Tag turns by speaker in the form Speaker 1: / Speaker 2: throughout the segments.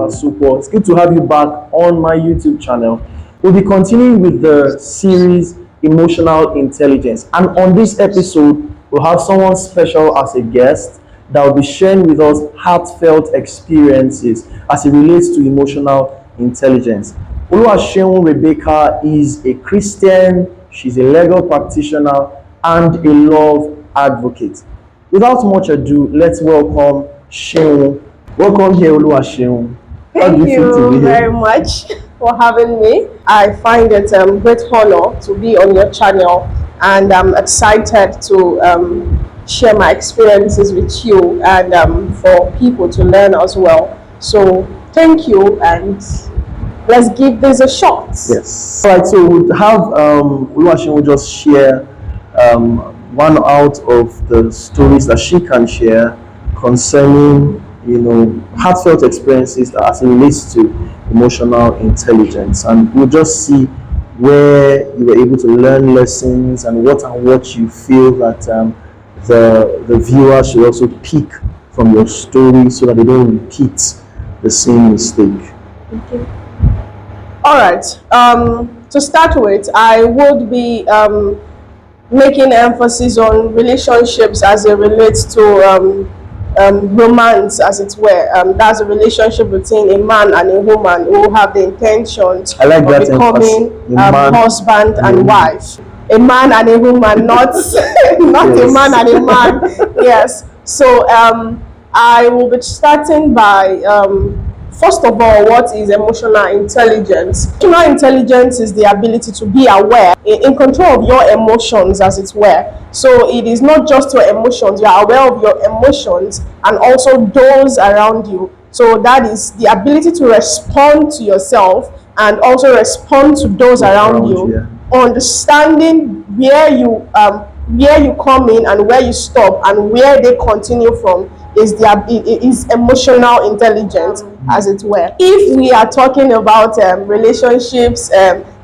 Speaker 1: our support. It's good to have you back on my YouTube channel. We'll be continuing with the series Emotional Intelligence. And on this episode, we'll have someone special as a guest that will be sharing with us heartfelt experiences as it relates to emotional intelligence. Oluwaseun Rebecca is a Christian, she's a legal practitioner, and a love advocate. Without much ado, let's welcome Seun. Welcome here, Oluwaseun.
Speaker 2: Thank you very much for having me. I find it a great honor to be on your channel, and I'm excited to share my experiences with you and for people to learn as well. So thank you, and let's give this a shot.
Speaker 1: Yes. All right, so we'll have Oluwaseun will just share one out of the stories that she can share concerning, heartfelt experiences that as it relates to emotional intelligence, and we'll just see where you were able to learn lessons and what you feel that the viewer should also pick from your story so that they don't repeat the same mistake.
Speaker 2: Okay. All right. To start with, I would be making emphasis on relationships as it relates to romance, as it were. That's a relationship between a man and a woman who have the intentions of becoming husband and wife. A man and a woman, not yes. A man and a man. Yes. So I will be starting by first of all, what is emotional intelligence? Emotional intelligence is the ability to be aware, in control of your emotions, as it were. So it is not just your emotions, you are aware of your emotions and also those around you. So that is the ability to respond to yourself and also respond to those around you. Yeah. Understanding where you come in and where you stop and where they continue from is emotional intelligence, as it were. If we are talking about relationships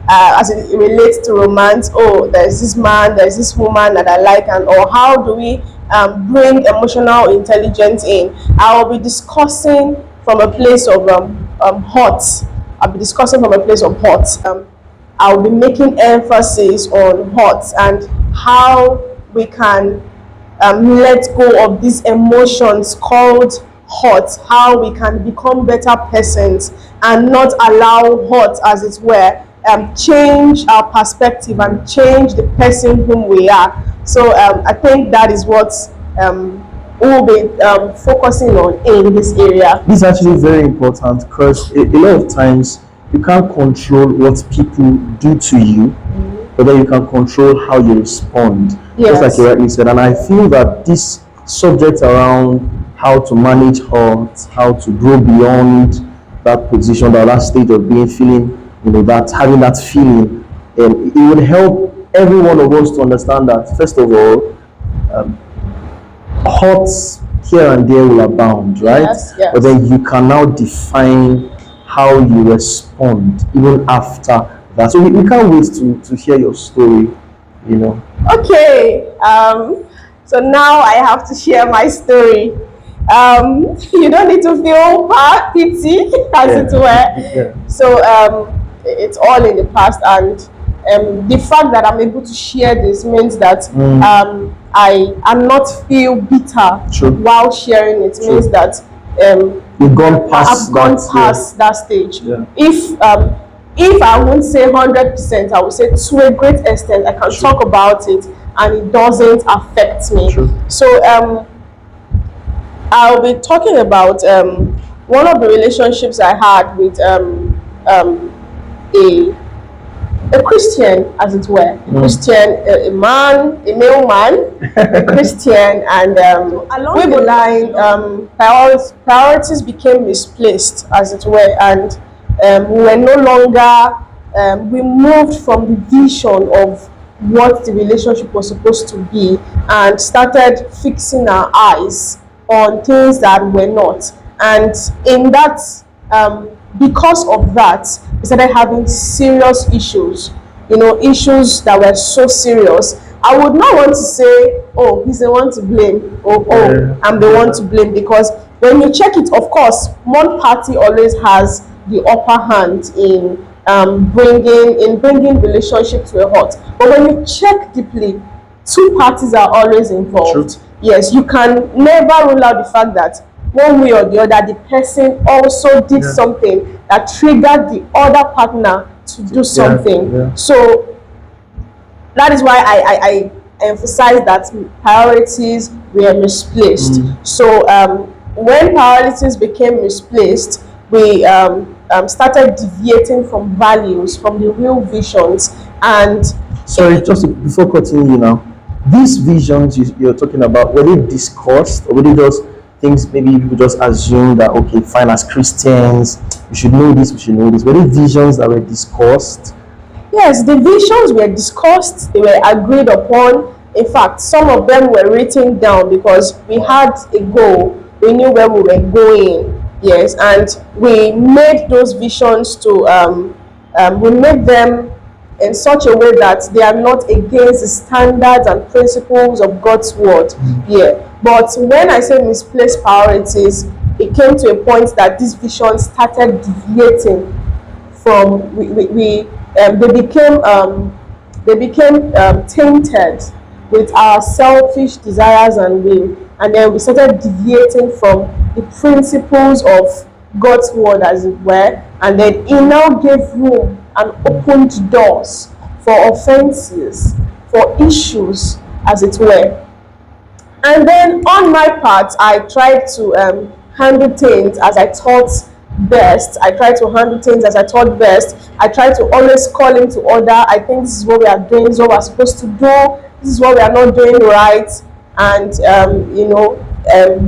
Speaker 2: as it relates to romance, there's this man, there's this woman that I like, or how do we bring emotional intelligence in? I will be discussing from a place of hurt. I'll be discussing from a place of hurt. I'll be making emphasis on hurt and how we can let go of these emotions called hurt, how we can become better persons and not allow hurt, as it were, change our perspective and change the person whom we are. So I think that is what we'll be focusing on in this area.
Speaker 1: This is actually very important because a lot of times you can't control what people do to you, but then you can control how you respond. Yes. Just like you rightly said. And I feel that this subject around how to manage hurt, how to grow beyond that position, that stage of feeling, that having that feeling, it would help every one of us to understand that, first of all, hurts here and there will abound, right?
Speaker 2: Yes, yes.
Speaker 1: But then you can now define how you respond even after that. So we can't wait to hear your story,
Speaker 2: Okay, so now I have to share my story. You don't need to feel pity, as it were. Yeah. So it's all in the past, and the fact that I'm able to share this means that I am not feel bitter while sharing it.
Speaker 1: True.
Speaker 2: Means that
Speaker 1: you've gone past
Speaker 2: I've gone past that stage. Yeah. If I won't say 100%, I would say to a great extent I can talk about it and it doesn't affect me.
Speaker 1: True.
Speaker 2: So I'll be talking about one of the relationships I had with a Christian, as it were. Christian, a male man, a Christian, and along the line, priorities became misplaced, as it were, and we were no longer, we moved from the vision of what the relationship was supposed to be and started fixing our eyes on things that were not. And in that, because of that, we started having serious issues, issues that were so serious. I would not want to say, oh, he's the one to blame, or I'm the one to blame, because when you check it, of course, one party always has the upper hand in bringing relationship to a halt. But when you check deeply, two parties are always
Speaker 1: True.
Speaker 2: involved. Yes, you can never rule out the fact that one way or the other, the person also did
Speaker 1: Yeah.
Speaker 2: something that triggered the other partner to do something.
Speaker 1: yeah.
Speaker 2: So that is why I emphasize that priorities were misplaced. So when priorities became misplaced, we started deviating from values, from the real visions, and
Speaker 1: Sorry, before cutting you now, these visions you're talking about, were they discussed or were they just things maybe people just assume that, okay, fine, as Christians, we should know this, we should know this? Were they visions that were discussed?
Speaker 2: yes, the visions were discussed, they were agreed upon. In fact, some of them were written down because we had a goal, we knew where we were going. Yes, and we made those visions to, we made them in such a way that they are not against the standards and principles of God's word. Yeah. But when I say misplaced priorities, it came to a point that this vision started deviating from they became tainted with our selfish desires and will, and then we started deviating from the principles of God's word, as it were, and then it now gave room and opened doors for offenses, for issues, as it were. And then on my part, I tried to handle things as I thought best. I tried to handle things as I thought best. I tried to always call him to order. I think this is what we are doing, this is what we're supposed to do, this is what we are not doing right. And,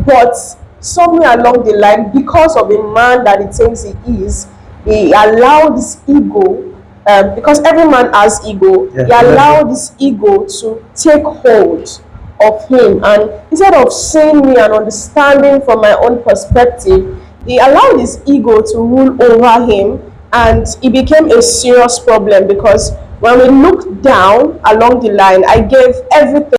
Speaker 2: but somewhere along the line, because of a man that he thinks he is, he allowed his ego, because every man has ego,
Speaker 1: Yeah,
Speaker 2: he allowed his ego to take hold of him, and instead of seeing me and understanding from my own perspective, he allowed his ego to rule over him, and it became a serious problem because when we looked down along the line, I gave everything.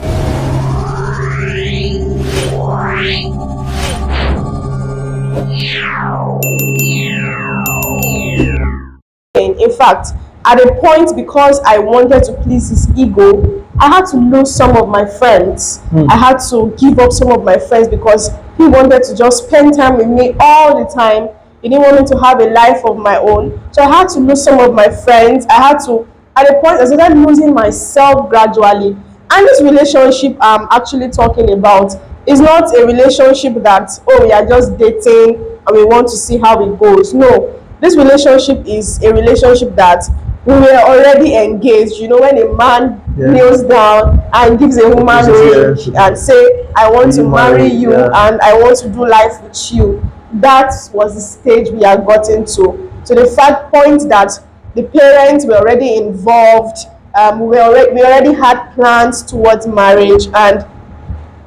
Speaker 2: In fact, at a point, because I wanted to please his ego, I had to lose some of my friends. I had to give up some of my friends because he wanted to just spend time with me all the time. He didn't want me to have a life of my own. So I had to lose some of my friends. I had to, at a point, I started losing myself gradually. And this relationship I'm actually talking about is not a relationship that, oh, we are just dating and we want to see how it goes. No, this relationship is a relationship that we were already engaged. You know, when a man kneels down and gives a woman ring and say, I want to marry you and I want to do life with you. That was the stage we had gotten to the fact point that the parents were already involved. We already had plans towards marriage, and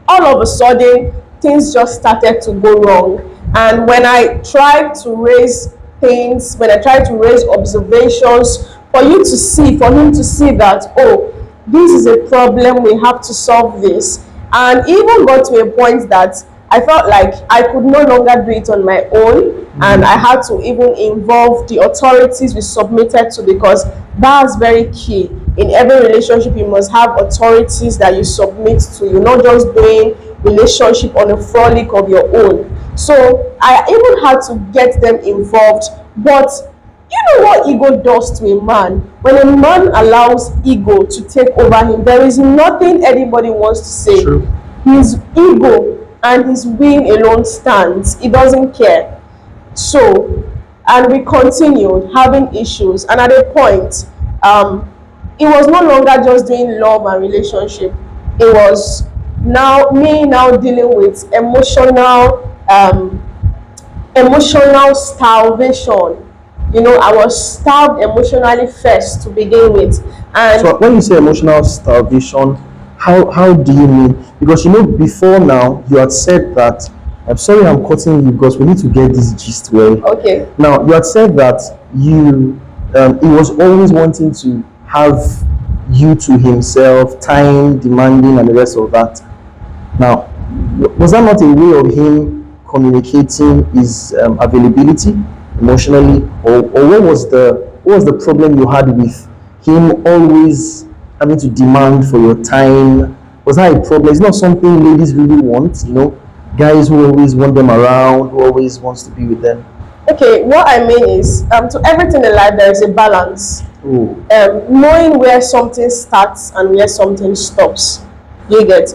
Speaker 2: all of a sudden things just started to go wrong. And when I tried to raise things, when I tried to raise observations for you to see, for him to see that, oh, this is a problem, we have to solve this. And even got to a point that I felt like I could no longer do it on my own, and I had to even involve the authorities we submitted to, because that's very key. In every relationship, you must have authorities that you submit to. You're not just doing relationship on a frolic of your own. So I even had to get them involved. But you know what ego does to a man? When a man allows ego to take over him, there is nothing anybody wants to say.
Speaker 1: True.
Speaker 2: His ego and his will alone stands. He doesn't care. So, and we continued having issues, and at a point, it was no longer just doing love and relationship. It was now me now dealing with emotional starvation. You know, I was starved emotionally first to begin with. And
Speaker 1: So when you say emotional starvation, how do you mean? Because you know, before now you had said that, I'm sorry I'm cutting you because we need to get this gist well.
Speaker 2: okay,
Speaker 1: Now you had said that you he was always wanting to have you to himself, time demanding and the rest of that. Now, was that not a way of him communicating his availability emotionally, or what was the problem you had with him always having to demand for your time? Was that a problem? It's not something ladies really want, guys who always want them around, who always wants to be with them.
Speaker 2: Okay, what I mean is, to everything in life, there is a balance.
Speaker 1: Oh,
Speaker 2: Knowing where something starts and where something stops. You get?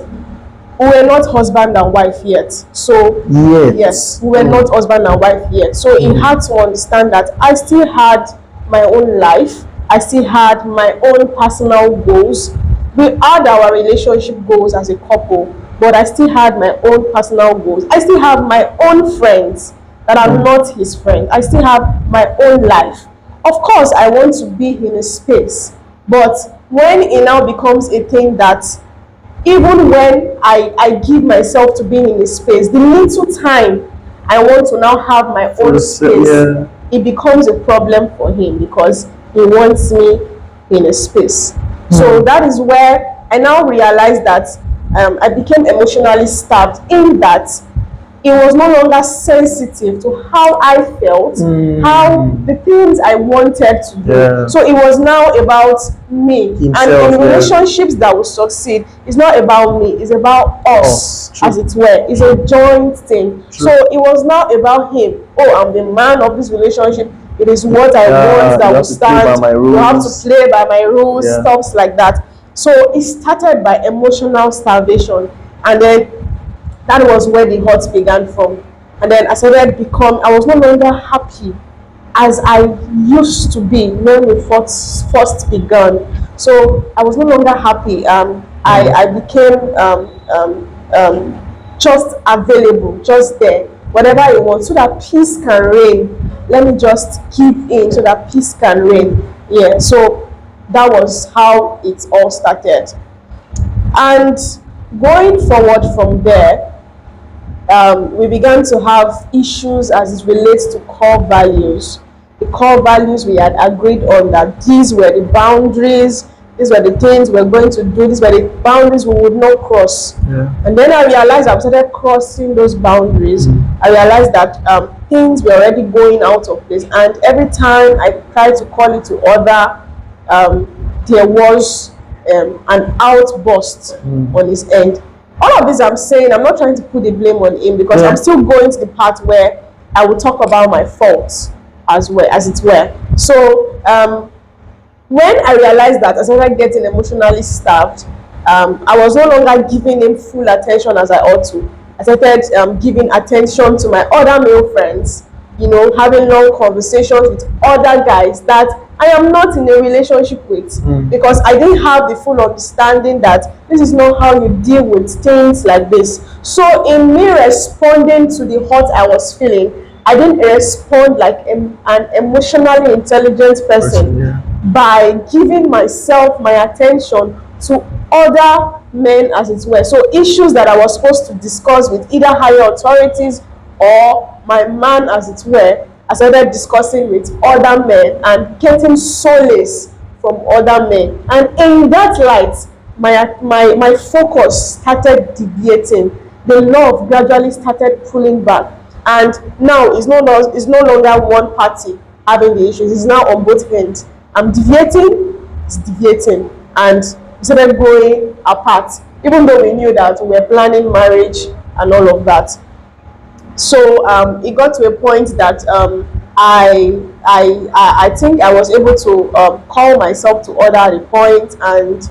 Speaker 2: We were not husband and wife yet. So,
Speaker 1: yet.
Speaker 2: yes, we were not husband and wife yet. So, he had to understand that I still had my own life, I still had my own personal goals. We had our relationship goals as a couple, but I still had my own personal goals. I still have my own friends that are not his friends. I still have my own life. Of course, I want to be in a space, but when it now becomes a thing that even when I give myself to being in a space, the little time I want to now have my own space,
Speaker 1: Yeah.
Speaker 2: it becomes a problem for him because he wants me in a space. So that is where I now realize that I became emotionally starved in that it was no longer sensitive to how I felt, how the things I wanted to do.
Speaker 1: Yeah.
Speaker 2: So it was now about me.
Speaker 1: Himself,
Speaker 2: and in
Speaker 1: yeah.
Speaker 2: relationships that will succeed, it's not about me, it's about us,
Speaker 1: True.
Speaker 2: as it were. It's a joint thing.
Speaker 1: True.
Speaker 2: So it was not about him. Oh, I'm the man of this relationship. It is what I want that
Speaker 1: you
Speaker 2: will
Speaker 1: have to play by
Speaker 2: stand.
Speaker 1: my
Speaker 2: You have to
Speaker 1: rules.
Speaker 2: play by my rules,
Speaker 1: Yeah.
Speaker 2: stuffs like that. So it started by emotional starvation, and then that was where the hurt began from. And then I was no longer happy as I used to be when we first began. So I was no longer happy. I became just available, just there, whatever I want, so that peace can reign. Let me just give in so that peace can reign. Yeah, so that was how it all started. And going forward from there, we began to have issues as it relates to core values. The core values we had agreed on, that these were the boundaries, these were the things we were going to do, these were the boundaries we would not cross.
Speaker 1: Yeah.
Speaker 2: And then I realized I started crossing those boundaries. I realized that things were already going out of place. And every time I tried to call it to order, there was an outburst on his end. All of this I'm saying, I'm not trying to put the blame on him because
Speaker 1: Yeah.
Speaker 2: I'm still going to the part where I will talk about my faults as well, as it were. So when I realized that I started getting emotionally starved, I was no longer giving him full attention as I ought to. I started giving attention to my other male friends, having long conversations with other guys that I am not in a relationship with, because I didn't have the full understanding that this is not how you deal with things like this. So in me responding to the hurt I was feeling, I didn't respond like an emotionally intelligent person
Speaker 1: Yeah.
Speaker 2: by giving myself my attention to other men, as it were. So issues that I was supposed to discuss with either higher authorities or my man, as it were, I started discussing with other men and getting solace from other men. And in that light, my focus started deviating. The love gradually started pulling back. And now it's no longer one party having the issues. It's now on both ends. I'm deviating, it's deviating. And we started going apart, even though we knew that we were planning marriage and all of that. So it got to a point that I think I was able to call myself to order at the point, and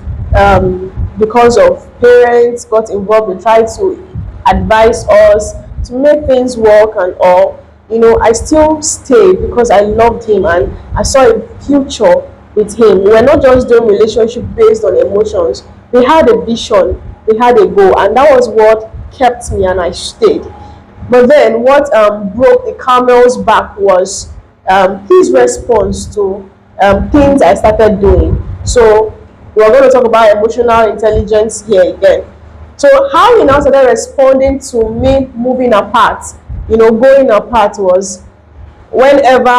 Speaker 2: because of parents got involved, they tried to advise us to make things work and all. I still stayed because I loved him and I saw a future with him. We were not just doing relationship based on emotions. We had a vision, we had a goal, and that was what kept me, and I stayed. But then what broke the camel's back was his response to things I started doing. So we're going to talk about emotional intelligence here again. So how he now started responding to me moving apart, going apart, was whenever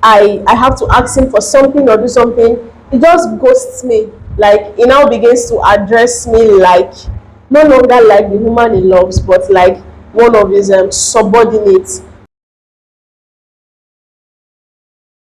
Speaker 2: I have to ask him for something or do something, he just ghosts me. Like, he now begins to address me like, no longer like the woman he loves, but like one of his subordinates